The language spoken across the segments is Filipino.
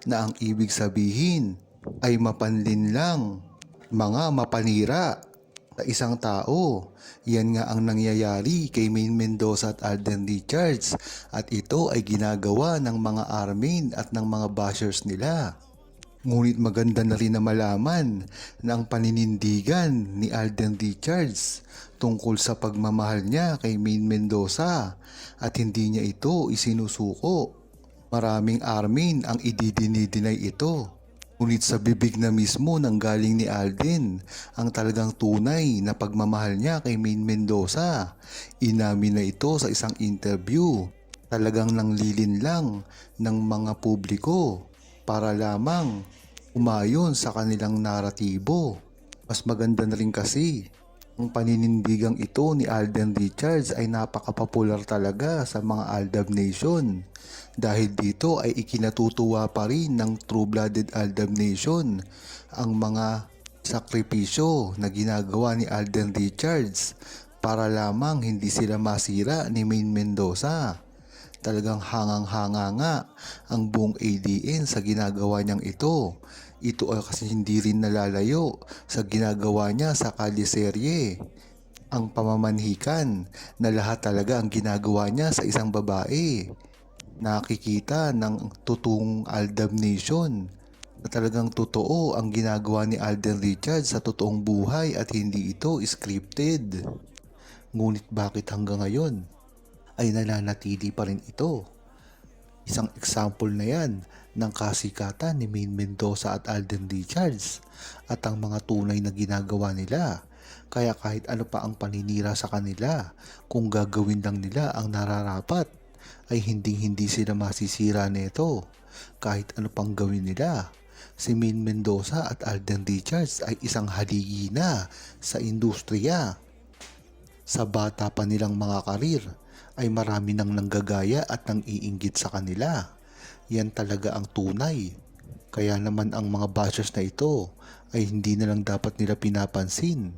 na ang ibig sabihin ay mapanlin lang, mga mapanira sa isang tao. Yan nga ang nangyayari kay Maine Mendoza at Alden Richards at ito ay ginagawa ng mga armin at ng mga bashers nila. Ngunit maganda na rin na malaman na ang paninindigan ni Alden Richards tungkol sa pagmamahal niya kay Maine Mendoza at hindi niya ito isinusuko. Maraming armin ang ididinidinay ito. Ngunit sa bibig na mismo nang galing ni Alden ang talagang tunay na pagmamahal niya kay Maine Mendoza. Inamin na ito sa isang interview. Talagang nanglilin lang ng mga publiko para lamang umayon sa kanilang naratibo. Mas maganda na rin kasi ang paninindigang ito ni Alden Richards ay napakapopular talaga sa mga Aldab Nation. Dahil dito ay ikinatutuwa pa rin ng True-Blooded Aldab Nation ang mga sakripisyo na ginagawa ni Alden Richards para lamang hindi sila masira ni Maine Mendoza. Talagang hangang-hanga nga ang buong ADN sa ginagawa niyang ito. Ito ay kasi hindi rin nalalayo sa ginagawa niya sa Kaliserye. Ang pamamanhikan na lahat talaga ang ginagawa niya sa isang babae. Nakikita ng totoong Aldab Nation na talagang totoo ang ginagawa ni Alden Richards sa totoong buhay at hindi ito scripted. Ngunit bakit hanggang ngayon ay nananatili pa rin ito? Isang example na yan ng kasikatan ni Maine Mendoza at Alden Richards at ang mga tunay na ginagawa nila. Kaya kahit ano pa ang paninira sa kanila, kung gagawin lang nila ang nararapat, ay hindi sila masisira nito. Kahit ano pang gawin nila, si Maine Mendoza at Alden Richards ay isang haligi na sa industriya. Sa bata pa nilang mga karir, ay marami nang nanggagaya at nang iinggit sa kanila. Yan talaga ang tunay. Kaya naman ang mga bashers na ito ay hindi na lang dapat nila pinapansin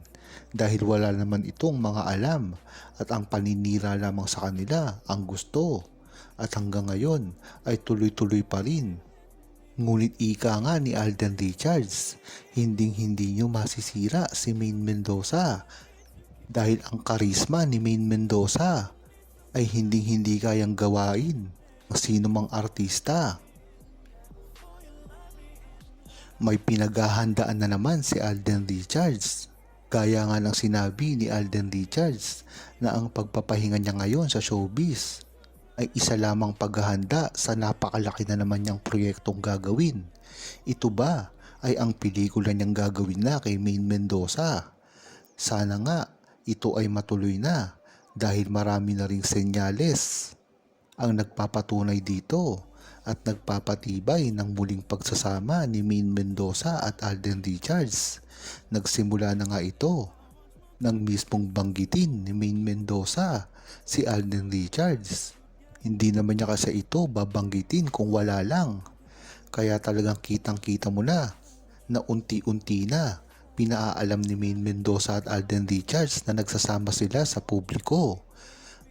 dahil wala naman itong mga alam at ang paninira lamang sa kanila ang gusto at hanggang ngayon ay tuloy-tuloy pa rin. Ngunit ika nga ni Alden Richards, hindi nyo masisira si Maine Mendoza dahil ang karisma ni Maine Mendoza ay hindi kayang gawain ng sino mang artista. May pinaghahandaan na naman si Alden Richards. Gaya nga ng sinabi ni Alden Richards na ang pagpapahinga niya ngayon sa showbiz ay isa lamang paghahanda sa napakalaki na naman niyang proyektong gagawin. Ito ba ay ang pelikula niyang gagawin na kay Maine Mendoza? Sana nga ito ay matuloy na dahil marami na ring senyales ang nagpapatunay dito at nagpapatibay ng muling pagsasama ni Maine Mendoza at Alden Richards. Nagsimula na nga ito nang mismong banggitin ni Maine Mendoza si Alden Richards. Hindi naman niya kasi ito babanggitin kung wala lang. Kaya talagang kitang-kita mo na unti-unti na pinaalam ni Maine Mendoza at Alden Richards na nagsasama sila sa publiko.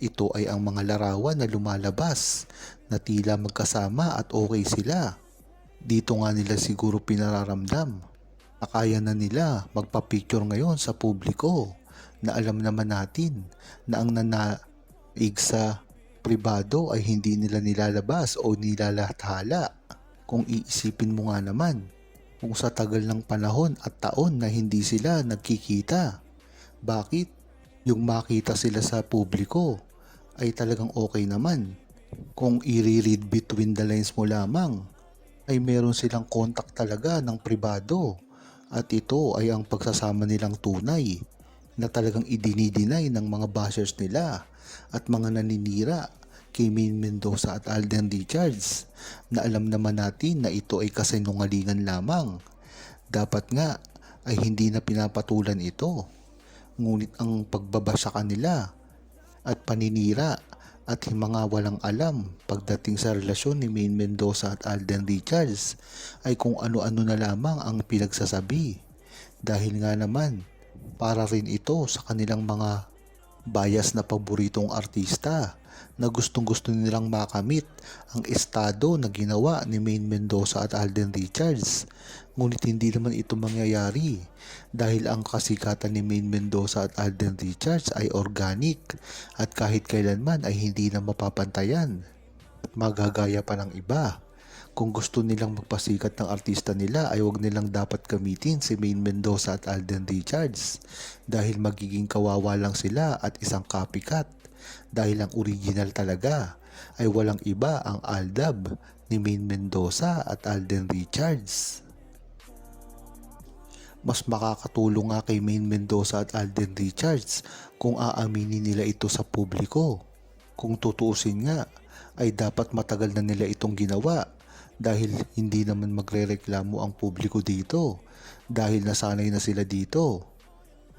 Ito ay ang mga larawan na lumalabas na tila magkasama at okay sila. Dito nga nila siguro pinararamdam na kaya na nila magpa-picture ngayon sa publiko na alam naman natin na ang nanaig sa pribado ay hindi nila nilalabas o nilalathala. Kung iisipin mo nga naman, kung sa tagal ng panahon at taon na hindi sila nagkikita, bakit yung makita sila sa publiko ay talagang okay naman? Kung i-read between the lines mo lamang, ay meron silang contact talaga ng pribado at ito ay ang pagsasama nilang tunay na talagang idinidinay ng mga bashers nila at mga naninira kay Maine Mendoza at Alden Richards na alam naman natin na ito ay kasinungalingan lamang. Dapat nga ay hindi na pinapatulan ito. Ngunit ang pagbaba sa kanila at paninira at mga walang alam pagdating sa relasyon ni Maine Mendoza at Alden Richards ay kung ano-ano na lamang ang pinagsasabi. Dahil nga naman para rin ito sa kanilang mga bias na paboritong artista na gustong-gusto nilang makamit ang estado na ginawa ni Maine Mendoza at Alden Richards. Ngunit hindi naman ito mangyayari dahil ang kasikatan ni Maine Mendoza at Alden Richards ay organic at kahit kailanman ay hindi na mapapantayan at magagaya pa ng iba. Kung gusto nilang magpasikat ng artista nila ay huwag nilang dapat gamitin si Maine Mendoza at Alden Richards dahil magiging kawawa lang sila at isang copycat dahil ang original talaga ay walang iba ang Aldab ni Maine Mendoza at Alden Richards. Mas makakatulong nga kay Maine Mendoza at Alden Richards kung aaminin nila ito sa publiko. Kung tutuusin nga ay dapat matagal na nila itong ginawa dahil hindi naman magrereklamo ang publiko dito dahil nasanay na sila dito.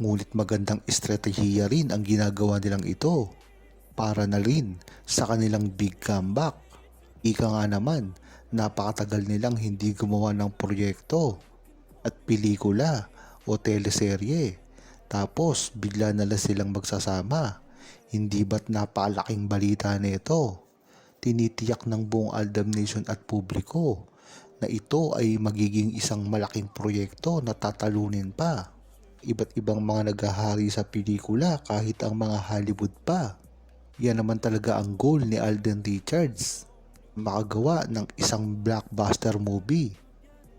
Ngunit magandang estratehiya rin ang ginagawa nilang ito para na rin sa kanilang big comeback. Ika nga naman, napakatagal nilang hindi gumawa ng proyekto at pelikula o teleserye. Tapos bigla na lang silang magsasama. Hindi ba't napakalaking balita nito? Tinitiyak ng buong Aldab Nation at publiko na ito ay magiging isang malaking proyekto na tatalunin pa. Iba't ibang mga naghahari sa pelikula kahit ang mga Hollywood pa. Yan naman talaga ang goal ni Alden Richards, makagawa ng isang blockbuster movie.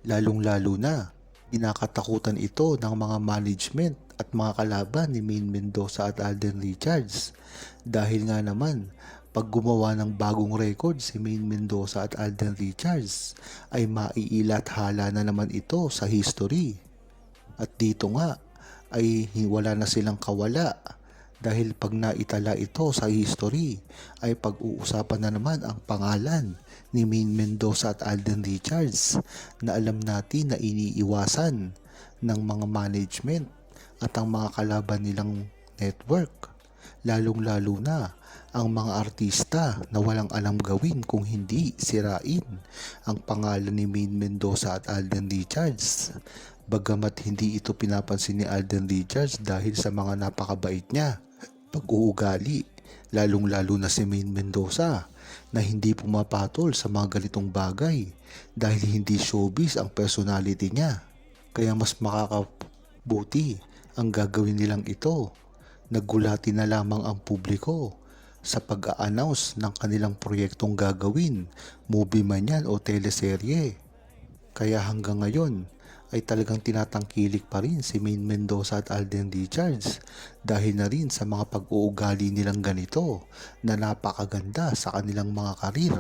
Lalong-lalo na, kinakatakutan ito ng mga management at mga kalaban ni Maine Mendoza at Alden Richards dahil nga naman pag gumawa ng bagong record si Maine Mendoza at Alden Richards ay maiilathala na naman ito sa history. At dito nga ay wala na silang kawala dahil pag naitala ito sa history ay pag-uusapan na naman ang pangalan ni Maine Mendoza at Alden Richards na alam natin na iniiwasan ng mga management at ang mga kalaban nilang network. Lalong-lalo na ang mga artista na walang alam gawin kung hindi sirain ang pangalan ni Maine Mendoza at Alden Richards. Bagamat hindi ito pinapansin ni Alden Richards dahil sa mga napakabait niya pag-uugali, lalong-lalo na si Maine Mendoza na hindi pumapatol sa mga ganitong bagay dahil hindi showbiz ang personality niya. Kaya mas makakabuti ang gagawin nilang ito. Nagulatin na lamang ang publiko sa pag-a-announce ng kanilang proyektong gagawin, movie man yan o teleserye. Kaya hanggang ngayon ay talagang tinatangkilik pa rin si Maine Mendoza at Alden Richards dahil na rin sa mga pag-uugali nilang ganito na napakaganda sa kanilang mga karir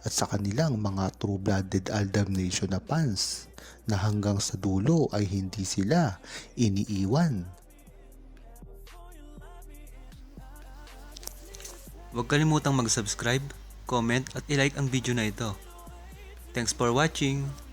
at sa kanilang mga true-blooded Aldab Nation na fans na hanggang sa dulo ay hindi sila iniiwan. Huwag kalimutang mag-subscribe, comment at i-like ang video na ito. Thanks for watching!